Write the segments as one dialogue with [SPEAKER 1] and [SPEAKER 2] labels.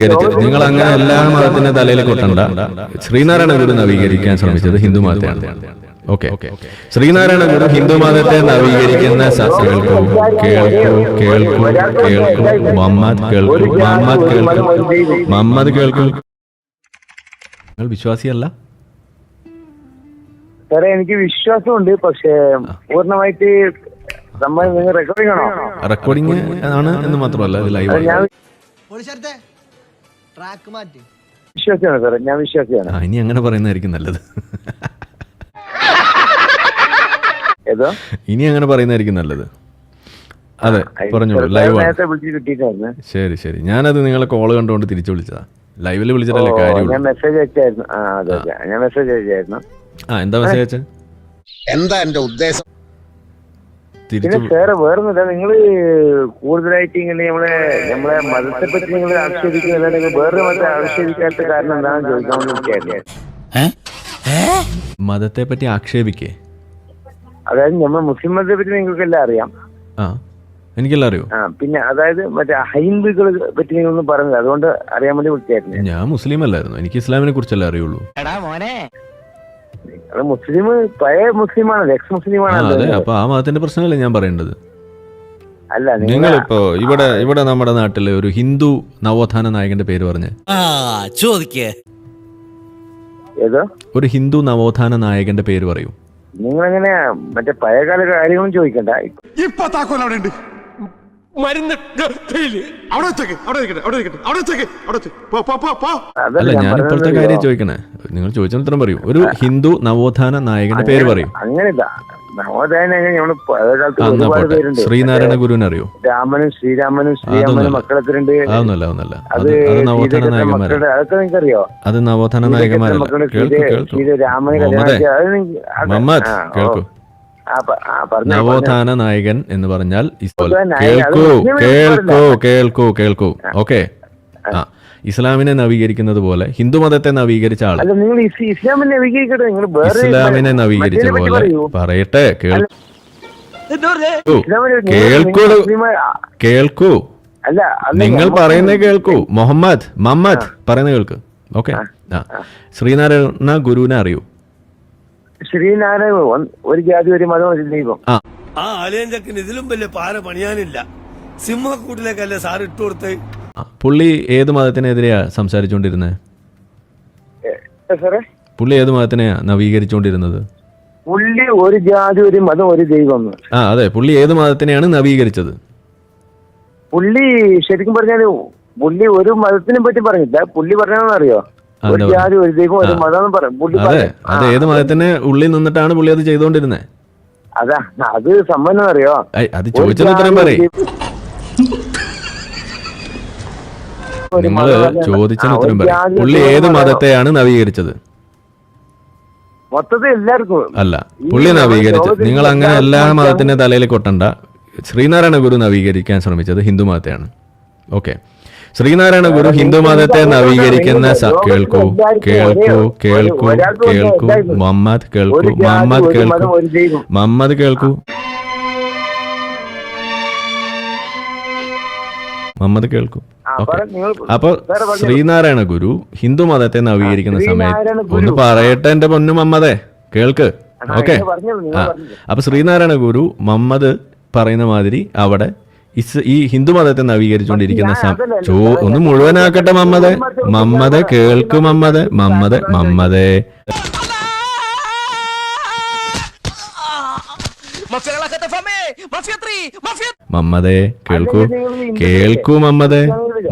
[SPEAKER 1] നിങ്ങൾ അങ്ങനെ എല്ലാ മതത്തിന്റെ തലയിൽ കൊട്ടണ്ട. ശ്രീനാരായണ ഗുരു നവീകരിക്കാൻ ശ്രമിച്ചത് ഹിന്ദു മതത്തെയാണ്. ഓക്കെ, ശ്രീനാരായണ ഗുരു ഹിന്ദു മതത്തെ നവീകരിക്കുന്ന കേൾക്കൂ കേൾക്കൂ കേൾക്കൂ കേൾക്കൂ മുഹമ്മദ് കേൾക്കൂ മുഹമ്മദ് കേൾക്കൂ മുഹമ്മദ് കേൾക്കൂ. നിങ്ങൾ വിശ്വാസിയല്ല?
[SPEAKER 2] സാറേ, എനിക്ക് വിശ്വാസമുണ്ട്, പക്ഷേ പൂർണ്ണമായിട്ട്
[SPEAKER 1] റെക്കോർഡിംഗ് ആണ് എന്ന് മാത്രമല്ല ഇത് ലൈവ്.
[SPEAKER 2] വിശ്വാസിയാണ് സാറേ, ഞാൻ വിശ്വാസിയാണ്.
[SPEAKER 1] ഇനി അങ്ങനെ പറയുന്നതായിരിക്കും നല്ലത്.
[SPEAKER 2] ഏതോ
[SPEAKER 1] ഇനി അങ്ങനെ പറയുന്നതായിരിക്കും നല്ലത്. അതെ, പറഞ്ഞോളൂ. ലൈവ്
[SPEAKER 2] കിട്ടിയിട്ടായിരുന്നു.
[SPEAKER 1] ശരി ശരി, ഞാനത് നിങ്ങളെ കോള് കണ്ടുകൊണ്ട് തിരിച്ചു വിളിച്ചതാ. ലൈവില് വിളിച്ചിട്ടല്ലേ കാര്യം.
[SPEAKER 2] ഞാൻ മെസ്സേജ് അയച്ചായിരുന്നു. ഞാൻ മെസ്സേജ് അയച്ചായിരുന്നു.
[SPEAKER 1] എന്താ മെസ്സേജ് അയച്ചത്?
[SPEAKER 3] എന്താ എന്റെ ഉദ്ദേശം?
[SPEAKER 2] പിന്നെ സാറ് വേറൊന്നുമില്ല, നിങ്ങള് കൂടുതലായിട്ട് ഇങ്ങനെ നമ്മളെ മതത്തെ പറ്റി നിങ്ങൾ ആക്ഷേപിക്കുന്നില്ല. വേറെ മതത്തെ ആക്ഷേപിക്കാത്ത കാരണം എന്താണെന്ന് ചോദിക്കാൻ വിളിക്കായിരുന്നു.
[SPEAKER 1] മതത്തെ പറ്റി ആക്ഷേപിക്കേ?
[SPEAKER 2] അതായത് നമ്മൾ മുസ്ലിം മതത്തെ പറ്റി നിങ്ങൾക്കെല്ലാം അറിയാം.
[SPEAKER 1] എനിക്കെല്ലാം അറിയോ?
[SPEAKER 2] പിന്നെ അതായത് മറ്റേ ഹൈന്ദുക്കളെ പറ്റി നിങ്ങളൊന്നും പറഞ്ഞത്, അതുകൊണ്ട് അറിയാൻ വേണ്ടി വിളിച്ചായിരുന്നു.
[SPEAKER 1] ഞാൻ മുസ്ലിം അല്ലായിരുന്നു, എനിക്ക് ഇസ്ലാമിനെ കുറിച്ചല്ലേ അറിയുള്ളൂ.
[SPEAKER 2] മുസ്ലിം പഴയ മുസ്ലിമാണല്ലോ, എക്സ് മുസ്ലിമാണല്ലോ.
[SPEAKER 1] അതെ, അപ്പൊ ആ മതത്തിന്റെ പ്രശ്നമല്ലേ ഞാൻ പറയേണ്ടത്.
[SPEAKER 2] അല്ല,
[SPEAKER 1] നിങ്ങളിപ്പോ ഇവിടെ നമ്മുടെ നാട്ടില് ഒരു ഹിന്ദു നവോത്ഥാന നായകന്റെ പേര് പറഞ്ഞേ.
[SPEAKER 2] ഏതോ ഒരു
[SPEAKER 1] ഹിന്ദു നവോത്ഥാന നായകന്റെ പേര് പറയൂ.
[SPEAKER 2] നിങ്ങളെങ്ങനെ മറ്റേ പഴയകാല കാര്യങ്ങളും ചോദിക്കണ്ട.
[SPEAKER 4] ഇപ്പൊ താക്കോൽ അവിടെ ഉണ്ട്.
[SPEAKER 1] അല്ല, ഞാൻ ഇപ്പോഴത്തെ കാര്യം ചോദിക്കണേ. നിങ്ങൾ ചോദിച്ച ഉത്തരം പറയൂ. ഒരു ഹിന്ദു നവോത്ഥാന നായകന്റെ പേര് പറയൂ.
[SPEAKER 2] അങ്ങനെയില്ല,
[SPEAKER 1] ശ്രീനാരായണ ഗുരുവിനെ അറിയോ?
[SPEAKER 2] രാമനും ശ്രീരാമനും മക്കളത്തിലുണ്ട്.
[SPEAKER 1] അതൊന്നല്ല, അത് നവോത്ഥാന നായകന്മാരാണ്.
[SPEAKER 2] അതൊക്കെ നിങ്ങൾക്ക് അറിയോ?
[SPEAKER 1] അത് നവോത്ഥാന നായകന്മാരല്ല. മുഹമ്മദ് കേൾക്കൂ. നവോത്ഥാന നായകൻ എന്ന് പറഞ്ഞാൽ കേൾക്കൂ. ഓക്കെ, ഇസ്ലാമിനെ നവീകരിക്കുന്നത് പോലെ ഹിന്ദു മതത്തെ നവീകരിച്ച ആള്. ഇസ്ലാമിനെ നവീകരിച്ച പോലെ പറയട്ടെ. കേൾക്കൂ. നിങ്ങൾ പറയുന്നത് കേൾക്കൂ. മുഹമ്മദ് പറയുന്നത് കേൾക്ക്. ഓക്കെ, ശ്രീനാരായണ ഗുരുവിനെ അറിയൂ?
[SPEAKER 2] ശ്രീനാരായണ ഒരു ജാതി ഒരു മതം ഒരു ദൈവം.
[SPEAKER 5] ആ അലിയഞ്ചക്കിന് ഇതിലും വലിയ പാര പണിയാനില്ല. സിംഹക്കൂട്ടിലേക്കല്ലേ സാർ ഇട്ടു കൊടുത്തേ.
[SPEAKER 1] പുള്ളി ഏത് മതത്തിനെതിരെയാ സംസാരിച്ചോണ്ടിരുന്നത്? പുള്ളി ഏത് മതത്തിനെയാ നവീകരിച്ചോണ്ടിരുന്നത്?
[SPEAKER 2] പുള്ളി ഒരു ജാതി ഒരു മതം ഒരു ദൈവം.
[SPEAKER 1] അതെ, പുള്ളി ഏത് മതത്തിനെയാണ് നവീകരിച്ചത്?
[SPEAKER 2] പുള്ളി ശരിക്കും പറഞ്ഞാല് പുള്ളി ഒരു മതത്തിനെ പറ്റി പറഞ്ഞില്ല. പുള്ളി പറഞ്ഞറിയോ, ഒരു ജാതി ഒരു ദൈവം ഒരു മതം പറഞ്ഞു.
[SPEAKER 1] അതെ, അത് ഏത് മതത്തിന് ഉള്ളിൽ നിന്നിട്ടാണ് പുള്ളി അത് ചെയ്തോണ്ടിരുന്നത്?
[SPEAKER 2] അതാ, അത് സംബന്ധം അറിയോ?
[SPEAKER 1] അത് ചോദിച്ചത് ഉത്തരം പറയും. നിങ്ങള് ചോദിച്ചതിന് ഉത്തരം പറയും. പുള്ളി ഏത് മതത്തെയാണ് നവീകരിച്ചത്?
[SPEAKER 2] മൊത്തത്തിൽ എല്ലാവർക്കും
[SPEAKER 1] അല്ല, പുള്ളി നവീകരിച്ചത്. നിങ്ങൾ അങ്ങനെ എല്ലാ മതത്തിന്റെ തലയിൽ കൊട്ടണ്ട. ശ്രീനാരായണ ഗുരു നവീകരിക്കാൻ ശ്രമിച്ചത് ഹിന്ദു മതത്തെയാണ്. ഓക്കെ, ശ്രീനാരായണ ഗുരു ഹിന്ദു മതത്തെ നവീകരിക്കുന്ന കേൾക്കൂ കേൾക്കൂ കേൾക്കൂ കേൾക്കൂ മുഹമ്മദ് കേൾക്കൂ മുഹമ്മദ് കേൾക്കൂ മുഹമ്മദ് കേൾക്കൂ മുഹമ്മദ് കേൾക്കൂ. അപ്പൊ ശ്രീനാരായണ ഗുരു ഹിന്ദു മതത്തെ നവീകരിക്കുന്ന സമയത്ത് ഒന്ന് പറയട്ടെ എന്റെ പൊന്നു മുഹമ്മദേ, കേൾക്ക്. ഓക്കെ, അപ്പൊ ശ്രീനാരായണ ഗുരു മുഹമ്മദ് പറയുന്ന മാതിരി അവിടെ ഈ ഹിന്ദു മതത്തെ നവീകരിച്ചുകൊണ്ടിരിക്കുന്ന ഒന്ന് മുഴുവനാക്കട്ടെ. മമ്മദ് കേൾക്കും. മമ്മദ് കേൾക്കൂ.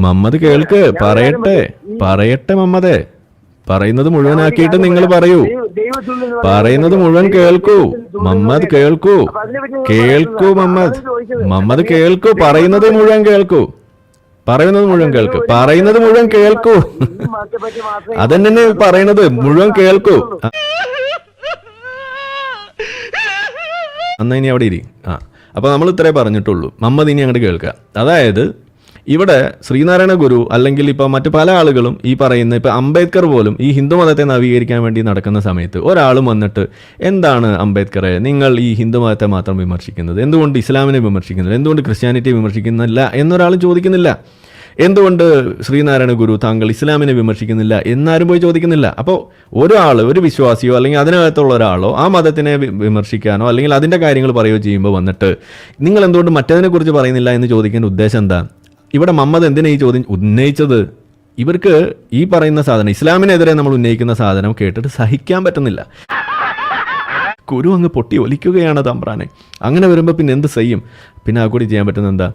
[SPEAKER 1] മമ്മദ് കേൾക്ക്. പറയട്ടെ മമ്മദേ. പറയുന്നത് മുഴുവനാക്കിയിട്ട് നിങ്ങൾ പറയൂ. പറയുന്നത് മുഴുവൻ കേൾക്കൂ. മമ്മദ് കേൾക്കൂ. മമ്മദ് കേൾക്കൂ. പറയുന്നത് മുഴുവൻ കേൾക്കൂ. അതെന്നെ പറയുന്നത് മുഴുവൻ കേൾക്കൂ. എന്നാ ഇനി അവിടെ ഇരി. അപ്പൊ നമ്മൾ ഇത്രേ പറഞ്ഞിട്ടുള്ളൂ. മമ്മദ് ഇനി അങ്ങോട്ട് കേൾക്കുക. അതായത് ഇവിടെ ശ്രീനാരായണ ഗുരു അല്ലെങ്കിൽ ഇപ്പോൾ മറ്റു പല ആളുകളും ഈ പറയുന്ന ഇപ്പോൾ അംബേദ്കർ പോലും ഈ ഹിന്ദു മതത്തെ നവീകരിക്കാൻ വേണ്ടി നടക്കുന്ന സമയത്ത് ഒരാളും വന്നിട്ട് എന്താണ് അംബേദ്കറെ നിങ്ങൾ ഈ ഹിന്ദു മതത്തെ മാത്രം വിമർശിക്കുന്നത്, എന്തുകൊണ്ട് ഇസ്ലാമിനെ വിമർശിക്കുന്നില്ല, എന്തുകൊണ്ട് ക്രിസ്ത്യാനിറ്റിയെ വിമർശിക്കുന്നില്ല എന്നൊരാളും ചോദിക്കുന്നില്ല. എന്തുകൊണ്ട് ശ്രീനാരായണ ഗുരു താങ്കൾ ഇസ്ലാമിനെ വിമർശിക്കുന്നില്ല എന്നാരും പോയി ചോദിക്കുന്നില്ല. അപ്പോൾ ഒരാൾ, ഒരു വിശ്വാസിയോ അല്ലെങ്കിൽ അതിനകത്തുള്ള ഒരാളോ ആ മതത്തിനെ വിമർശിക്കാനോ അല്ലെങ്കിൽ അതിൻ്റെ കാര്യങ്ങൾ പറയുകയോ ചെയ്യുമ്പോൾ വന്നിട്ട് നിങ്ങൾ എന്തുകൊണ്ട് മറ്റതിനെക്കുറിച്ച് പറയുന്നില്ല എന്ന് ചോദിക്കേണ്ട ഉദ്ദേശം എന്താ? ഇവിടെ മുഹമ്മദ് എന്തിനാ ഈ ചോദ്യം ഉന്നയിച്ചത്? ഇവർക്ക് ഈ പറയുന്ന സാധനം, ഇസ്ലാമിനെതിരെ നമ്മൾ ഉന്നയിക്കുന്ന സാധനം കേട്ടിട്ട് സഹിക്കാൻ പറ്റുന്നില്ല. കുരു അങ്ങ് പൊട്ടി ഒലിക്കുകയാണ് തമ്പ്രാനെ. അങ്ങനെ വരുമ്പോൾ പിന്നെ എന്ത് ചെയ്യും? പിന്നെ ആ കൂടി ചെയ്യാൻ പറ്റുന്നത് എന്താ?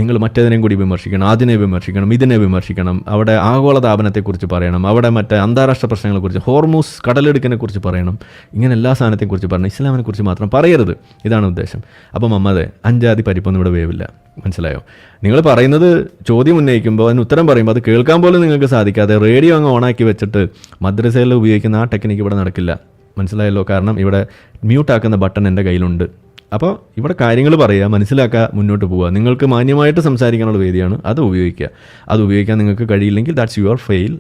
[SPEAKER 1] നിങ്ങൾ മറ്റേതിനെയും കൂടി വിമർശിക്കണം, അതിനെ വിമർശിക്കണം, ഇതിനെ വിമർശിക്കണം, അവിടെ ആഗോളതാപനത്തെക്കുറിച്ച് പറയണം, അവിടെ മറ്റേ അന്താരാഷ്ട്ര പ്രശ്നങ്ങളെക്കുറിച്ച്, ഹോർമൂസ് കടലെടുക്കിനെ കുറിച്ച് പറയണം. ഇങ്ങനെ എല്ലാ സാധനത്തെക്കുറിച്ച് പറയണം, ഇസ്ലാമിനെ കുറിച്ച് മാത്രം പറയരുത്. ഇതാണ് ഉദ്ദേശം. അപ്പം മുഹമ്മദേ, അഞ്ചാതി പരിപ്പൊന്നും ഇവിടെ വേവില്ല. മനസ്സിലായോ? നിങ്ങൾ പറയുന്നത് ചോദ്യം ഉന്നയിക്കുമ്പോൾ അതിന് ഉത്തരം പറയുമ്പോൾ അത് കേൾക്കാൻ പോലും നിങ്ങൾക്ക് സാധിക്കാതെ റേഡിയോ അങ്ങ് ഓണാക്കി വെച്ചിട്ട് മദ്രസയിൽ ഉപയോഗിക്കുന്ന ആ ടെക്നിക്ക് ഇവിടെ നടക്കില്ല. മനസ്സിലായല്ലോ? കാരണം ഇവിടെ മ്യൂട്ടാക്കുന്ന ബട്ടൺ എൻ്റെ കയ്യിലുണ്ട്. അപ്പോൾ ഇവിടെ കാര്യങ്ങൾ പറയുക, മനസ്സിലാക്കുക, മുന്നോട്ട് പോവുക. നിങ്ങൾക്ക് മാന്യമായിട്ട് സംസാരിക്കാനുള്ള വേദിയാണ്, അത് ഉപയോഗിക്കുക. അത് ഉപയോഗിക്കാൻ നിങ്ങൾക്ക് കഴിയില്ലെങ്കിൽ ദാറ്റ്സ് യുവർ ഫെയിൽ.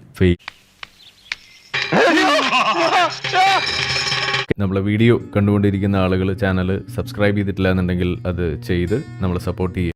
[SPEAKER 1] നമ്മളെ വീഡിയോ കണ്ടുകൊണ്ടിരിക്കുന്ന ആളുകൾ ചാനൽ സബ്സ്ക്രൈബ് ചെയ്തിട്ടില്ല എന്നുണ്ടെങ്കിൽ അത് ചെയ്ത് നമ്മളെ സപ്പോർട്ട് ചെയ്യുക.